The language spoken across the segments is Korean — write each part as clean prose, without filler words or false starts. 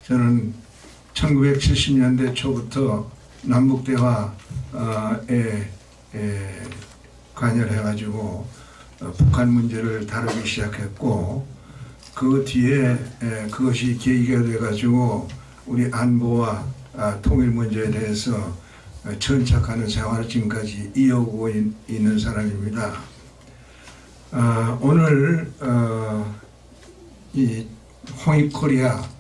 저는 1970년대 초부터 남북대화에 관여를 해가지고 북한 문제를 다루기 시작했고, 그 뒤에 그것이 계기가 돼가지고 우리 안보와 통일 문제에 대해서 천착하는 생활을 지금까지 이어오고 있는 사람입니다. 오늘 이 홍익코리아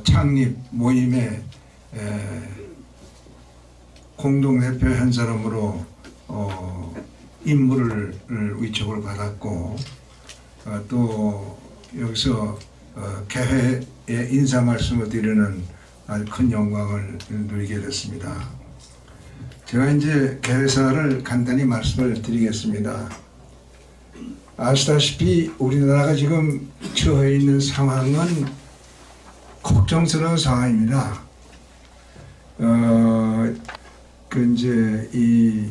창립 모임의 공동대표 한 사람으로 임무를 위촉을 받았고, 또 여기서 개회의 인사 말씀을 드리는 아주 큰 영광을 누리게 됐습니다. 제가 이제 개회사를 간단히 말씀을 드리겠습니다. 아시다시피 우리나라가 지금 처해 있는 상황은 걱정스러운 상황입니다. 이제 이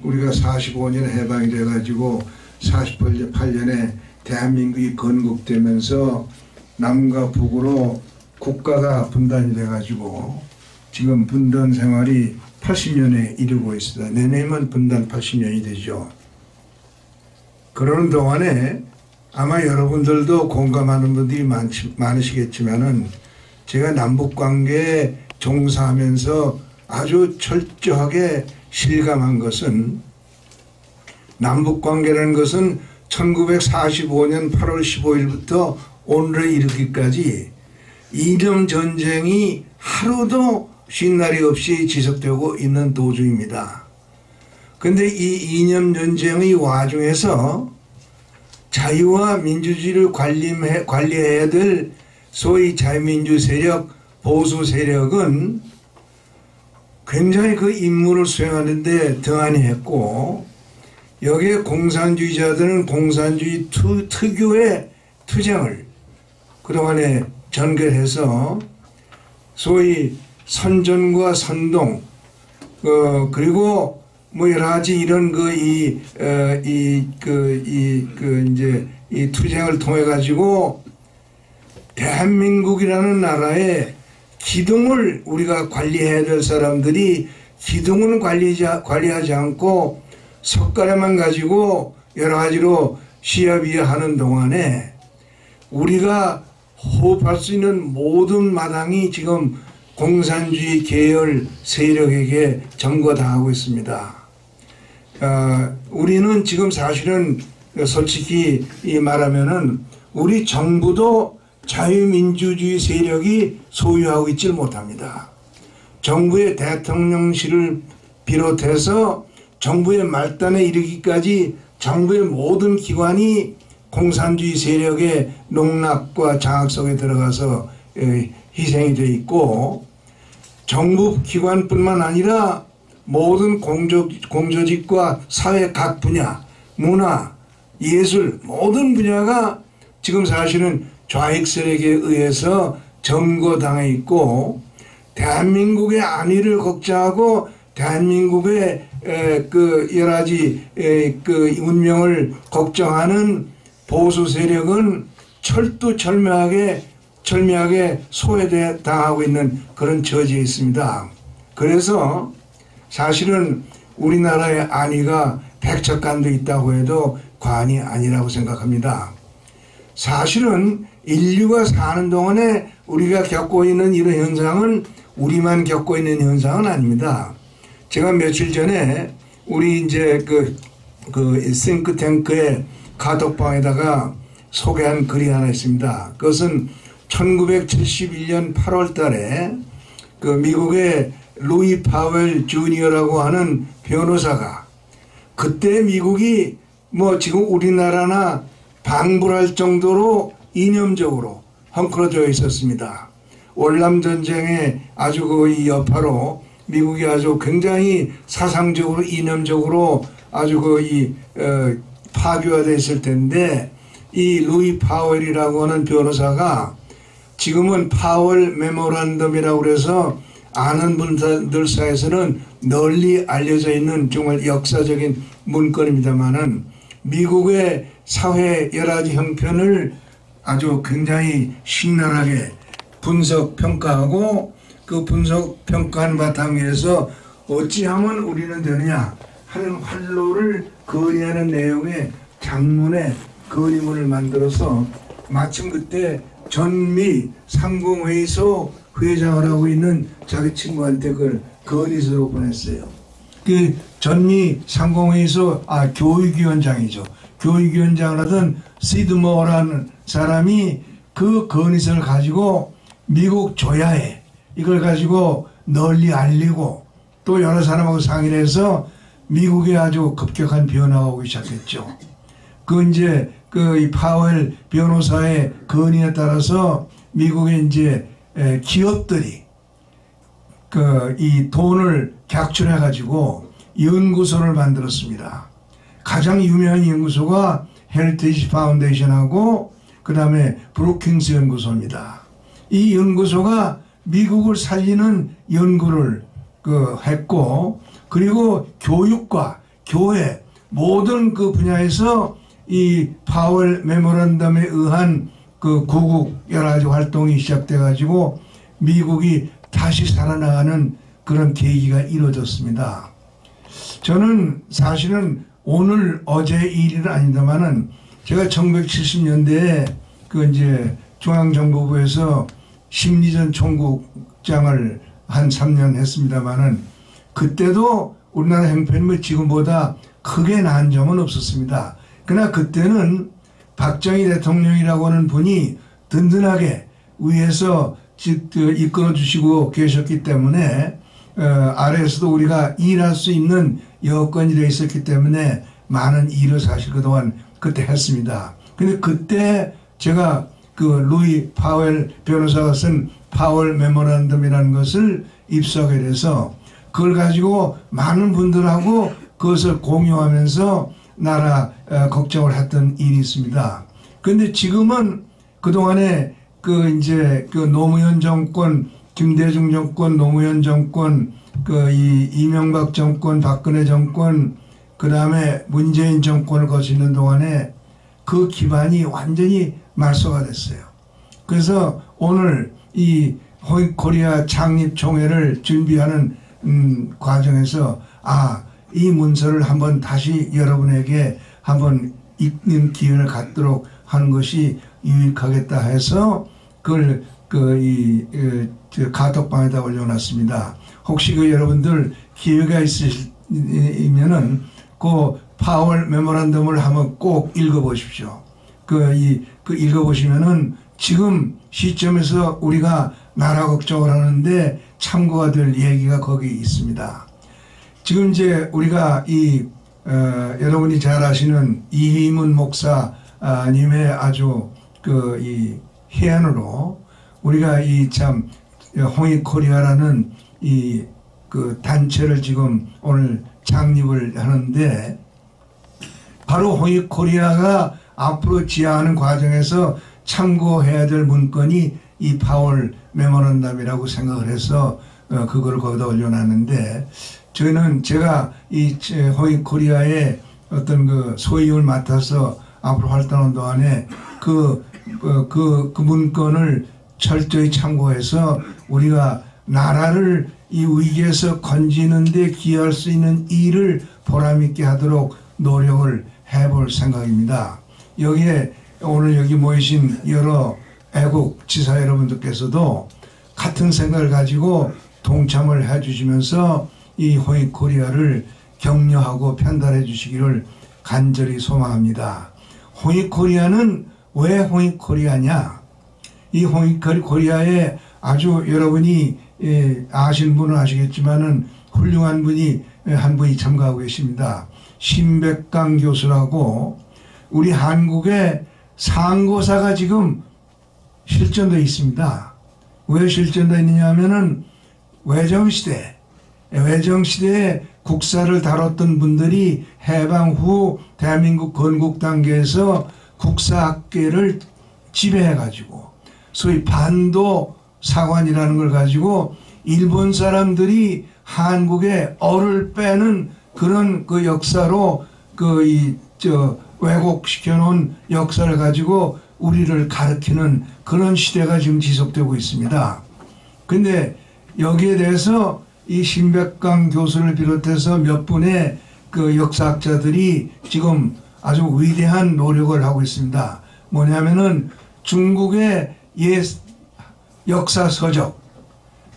우리가 45년 해방이 돼가지고 48년에 대한민국이 건국되면서 남과 북으로 국가가 분단이 돼가지고 지금 분단 생활이 80년에 이르고 있습니다. 내년이면 분단 80년이 되죠. 그러는 동안에 아마 여러분들도 공감하는 분들이 많으시겠지만은, 제가 남북관계에 종사하면서 아주 철저하게 실감한 것은, 남북관계라는 것은 1945년 8월 15일부터 오늘에 이르기까지 이념 전쟁이 하루도 쉰 날이 없이 지속되고 있는 도중입니다. 그런데 이 이념 전쟁의 와중에서 자유와 민주주의를 관리해야 될 소위 자유민주 세력, 보수 세력은 굉장히 그 임무를 수행하는데 등한히 했고, 여기에 공산주의자들은 공산주의 특유의 투쟁을 그동안에 전개해서 소위 선전과 선동, 그리고 뭐 여러 가지 이런 이 투쟁을 통해 가지고 대한민국이라는 나라의 기둥을 우리가 관리해야 될 사람들이 기둥은 관리하지 않고 석가래만 가지고 여러 가지로 시야비야하는 동안에 우리가 호흡할 수 있는 모든 마당이 지금 공산주의 계열 세력에게 점거당하고 있습니다. 우리는 지금 사실은 솔직히 말하면은 우리 정부도 자유민주주의 세력이 소유하고 있질 못합니다. 정부의 대통령실을 비롯해서 정부의 말단에 이르기까지 정부의 모든 기관이 공산주의 세력의 농락과 장악 속에 들어가서 희생이 되어 있고, 정부 기관뿐만 아니라 모든 공조직과 사회 각 분야, 문화, 예술 모든 분야가 지금 사실은 좌익 세력에 의해서 점거당해 있고, 대한민국의 안위를 걱정하고 대한민국의 여러 가지 운명을 걱정하는 보수 세력은 철두철미하게 소외당하고 있는 그런 처지에 있습니다. 그래서 사실은 우리나라의 안위가 백척간도 있다고 해도 과언이 아니라고 생각합니다. 사실은 인류가 사는 동안에 우리가 겪고 있는 이런 현상은 우리만 겪고 있는 현상은 아닙니다. 제가 며칠 전에 우리 이제 그 싱크탱크의 카톡방에다가 소개한 글이 하나 있습니다. 그것은 1971년 8월 달에 그 미국의 루이 파웰 주니어라고 하는 변호사가, 그때 미국이 뭐 지금 우리나라나 방불할 정도로 이념적으로 헝클어져 있었습니다. 월남전쟁의 아주 그 여파로 미국이 아주 굉장히 사상적으로 이념적으로 아주 파괴화되어 있을 텐데, 이 루이 파웰이라고 하는 변호사가 지금은 파월 메모란덤이라고 그래서 아는 분들 사이에서는 널리 알려져 있는 정말 역사적인 문건입니다만은, 미국의 사회 여러 가지 형편을 아주 굉장히 신랄하게 분석 평가하고 그 분석 평가한 바탕에서 어찌하면 우리는 되느냐 하는 활로를 건의하는 내용의 장문의 건의문을 만들어서 마침 그때 전미 상공회의소 회장을 하고 있는 자기 친구한테 그걸 건의서로 보냈어요. 그 전미 상공회의소 교육위원장이죠. 교육위원장을 하던 시드모어라는 사람이 그 건의서를 가지고 미국 조야에 이걸 가지고 널리 알리고 또 여러 사람하고 상의를 해서 미국에 아주 급격한 변화가 오기 시작했죠. 그 이제 이 파웰 변호사의 건의에 따라서 미국의 이제 기업들이 이 돈을 객출해 가지고 연구소를 만들었습니다. 가장 유명한 연구소가 헤리티지 파운데이션하고 그 다음에 브루킹스 연구소입니다. 이 연구소가 미국을 살리는 연구를 했고 그리고 교육과 교회 모든 그 분야에서 이 파월 메모런덤에 의한 그 구국 여러 가지 활동이 시작돼 가지고 미국이 다시 살아나가는 그런 계기가 이루어졌습니다. 저는 사실은 오늘 어제 일은 아닙니다만은 제가 1970년대에 그 이제 중앙정보부에서 심리전 총국장을 한 3년 했습니다만은 그때도 우리나라 형편이 지금보다 크게 나은 점은 없었습니다. 그러나 그때는 박정희 대통령이라고 하는 분이 든든하게 위에서 이끌어 주시고 계셨기 때문에 아래에서도 우리가 일할 수 있는 여건이 되어 있었기 때문에 많은 일을 사실 그동안 그때 했습니다. 근데 그때 제가 그 루이 파웰 변호사가 쓴 파월 메모란덤이라는 것을 입수하게 돼서 그걸 가지고 많은 분들하고 그것을 공유하면서 나라 걱정을 했던 일이 있습니다. 그런데 지금은 그동안에 그 이제 그 노무현 정권, 김대중 정권, 노무현 정권, 이 이명박 정권, 박근혜 정권, 그 다음에 문재인 정권을 거치는 동안에 그 기반이 완전히 말소가 됐어요. 그래서 오늘 이 호익코리아 창립총회를 준비하는 과정에서 이 문서를 한번 다시 여러분에게 한번 읽는 기회를 갖도록 하는 것이 유익하겠다 해서 그걸 카톡방에다 올려놨습니다. 혹시 여러분들 기회가 있으면은 그 파월 메모란덤을 한번 꼭 읽어보십시오. 읽어보시면은 지금 시점에서 우리가 나라 걱정을 하는데 참고가 될 얘기가 거기 있습니다. 지금 이제 우리가 여러분이 잘 아시는 이희문 목사님의 아주 이 해안으로 우리가 참 홍익코리아라는 그 단체를 지금 오늘 창립을 하는데 바로 홍익코리아가 앞으로 지향하는 과정에서 참고해야 될 문건이 이 파월 메모런덤이라고 생각을 해서 그걸 거기다 올려놨는데 제가 이 홍익코리아의 어떤 그 소임을 맡아서 앞으로 활동하는 동안에 그 문건을 철저히 참고해서 우리가 나라를 이 위기에서 건지는 데 기여할 수 있는 일을 보람있게 하도록 노력을 해볼 생각입니다. 여기에 오늘 여기 모이신 여러 애국 지사 여러분들께서도 같은 생각을 가지고 동참을 해주시면서 이 홍익코리아를 격려하고 편달해 주시기를 간절히 소망합니다. 홍익코리아는 왜 홍익코리아냐? 이 홍익코리아에 아주 여러분이 아시는 분은 아시겠지만은 훌륭한 분이 한 분이 참가하고 계십니다. 신백강 교수라고 우리 한국에 상고사가 지금 실전되어 있습니다. 왜 실전되어 있느냐 하면은 외정시대에 국사를 다뤘던 분들이 해방 후 대한민국 건국 단계에서 국사학계를 지배해가지고 소위 반도 사관이라는 걸 가지고 일본 사람들이 한국에 얼을 빼는 그런 역사로 왜곡시켜 놓은 역사를 가지고 우리를 가르치는 그런 시대가 지금 지속되고 있습니다. 근데 여기에 대해서 이 신백강 교수를 비롯해서 몇 분의 그 역사학자들이 지금 아주 위대한 노력을 하고 있습니다. 뭐냐면은 중국의 역사 서적,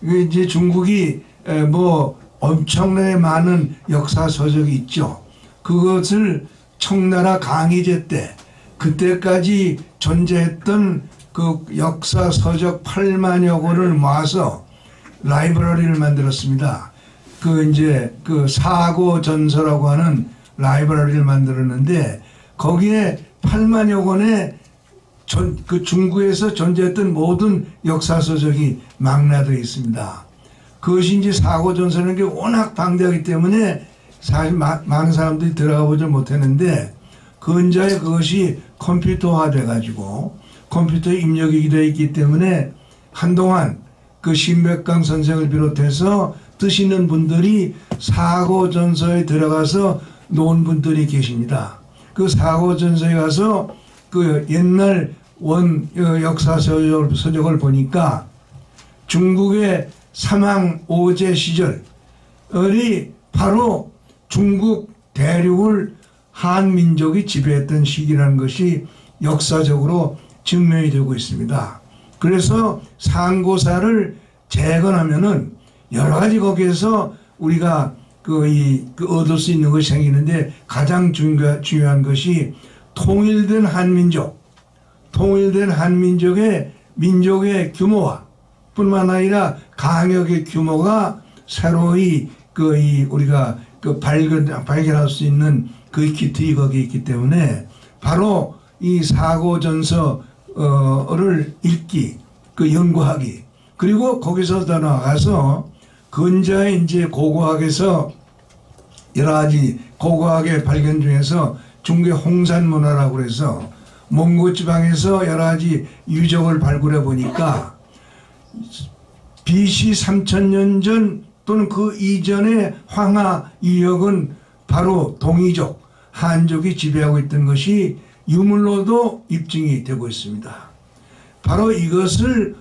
이제 중국이 뭐 엄청나게 많은 역사 서적이 있죠. 그것을 청나라 강희제 때 그때까지 존재했던 그 역사 서적 8만여 권을 모아서 라이브러리를 만들었습니다. 그 이제 그 사고 전서라고 하는 라이브러리를 만들었는데 거기에 8만여 권의 그 중국에서 존재했던 모든 역사 서적이 망라되어 있습니다. 그것이 이제 사고 전서라는 게 워낙 방대하기 때문에 사실 많은 사람들이 들어가 보지 못했는데 근자에 그것이 컴퓨터화 돼가지고 컴퓨터에 입력이 되어 있기 때문에 한동안 그 신백강 선생을 비롯해서 뜻 있는 분들이 사고 전서에 들어가서 놓은 분들이 계십니다. 그 사고 전서에 가서 그 옛날 역사 서적을 보니까 중국의 삼왕 오제 시절이 바로 중국 대륙을 한민족이 지배했던 시기라는 것이 역사적으로 증명이 되고 있습니다. 그래서 상고사를 재건하면은 여러 가지 거기에서 우리가 얻을 수 있는 것이 생기는데 가장 중요한 것이 통일된 한민족의 민족의 규모와 뿐만 아니라 강역의 규모가 새로이 우리가 발견할 수 있는 그 기틀이 거기에 있기 때문에 바로 이 사고 전서를 읽기, 연구하기, 그리고 거기서 더 나아가서 근자의 이제 고고학에서 여러 가지 고고학의 발견 중에서 중국의 홍산문화라고 해서 몽고 지방에서 여러 가지 유적을 발굴해 보니까 BC 3000년 전 또는 그 이전의 황하 유역은 바로 동이족, 한족이 지배하고 있던 것이 유물로도 입증이 되고 있습니다. 바로 이것을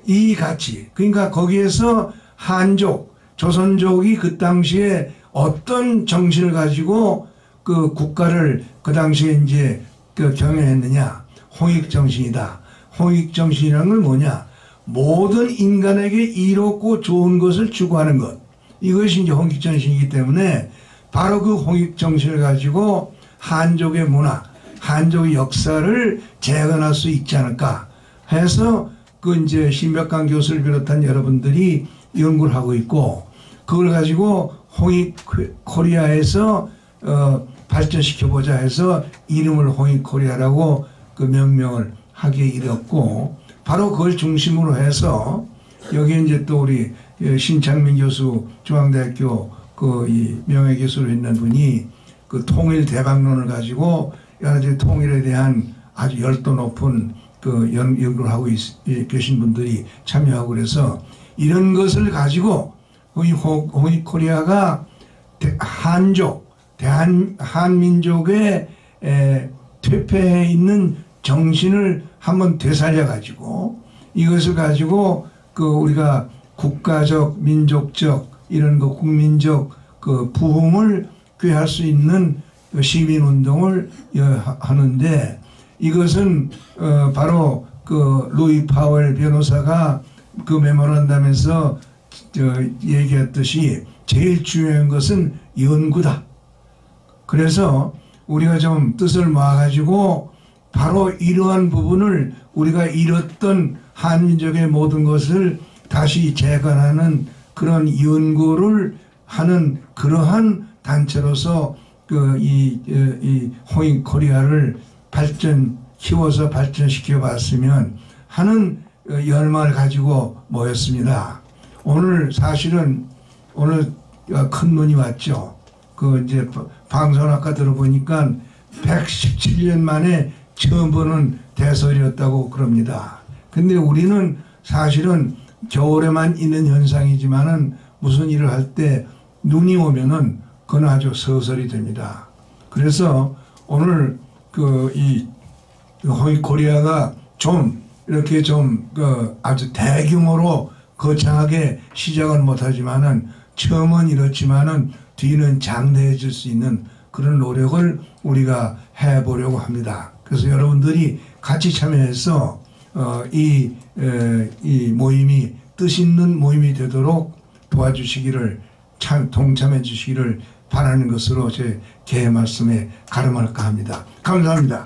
이 가치, 그러니까 거기에서 한족, 조선족이 그 당시에 어떤 정신을 가지고 그 국가를 그 당시에 이제 경영했느냐. 홍익정신이다. 홍익정신이라는 건 뭐냐. 모든 인간에게 이롭고 좋은 것을 추구하는 것. 이것이 이제 홍익정신이기 때문에 바로 그 홍익정신을 가지고 한족의 문화, 한족의 역사를 재건할 수 있지 않을까 해서 그 이제 신백강 교수를 비롯한 여러분들이 연구를 하고 있고 그걸 가지고 홍익 코리아에서 발전시켜보자 해서 이름을 홍익 코리아라고 그 명명을 하게 이뤘고 바로 그걸 중심으로 해서 여기 이제 또 우리 신창민 교수 중앙대학교 이 명예교수로 있는 분이 그 통일 대박론을 가지고 여러 가지 통일에 대한 아주 열도 높은 그 연구를 하고 계신 분들이 참여하고 그래서 이런 것을 가지고 홍익 코리아가 한민족의 퇴폐해 있는 정신을 한번 되살려 가지고 이것을 가지고 그 우리가 국가적, 민족적 이런 그 국민적 그 부흥을 꾀할 수 있는 시민운동을 하는데 이것은 바로 그 루이 파웰 변호사가 그 메모란담에서 얘기했듯이 제일 중요한 것은 연구다. 그래서 우리가 좀 뜻을 모아가지고 바로 이러한 부분을 우리가 잃었던 한민족의 모든 것을 다시 재건하는 그런 연구를 하는 그러한 단체로서 이 홍익 코리아를 키워서 발전시켜 봤으면 하는 열망을 가지고 모였습니다. 오늘 사실은 오늘 큰 눈이 왔죠. 그 이제 방송 아까 들어보니까 117년 만에 처음 보는 대설이었다고 그럽니다. 근데 우리는 사실은 겨울에만 있는 현상이지만은 무슨 일을 할 때 눈이 오면은 그건 아주 서설이 됩니다. 그래서 오늘 이 호이코리아가 좀 이렇게 좀 아주 대규모로 거창하게 시작은 못하지만은 처음은 이렇지만은 뒤는 장대해질 수 있는 그런 노력을 우리가 해보려고 합니다. 그래서 여러분들이 같이 참여해서 이 모임이 뜻 있는 모임이 되도록 도와주시기를 동참해 주시기를 바라는 것으로 제 개의 말씀에 가름할까 합니다. 감사합니다.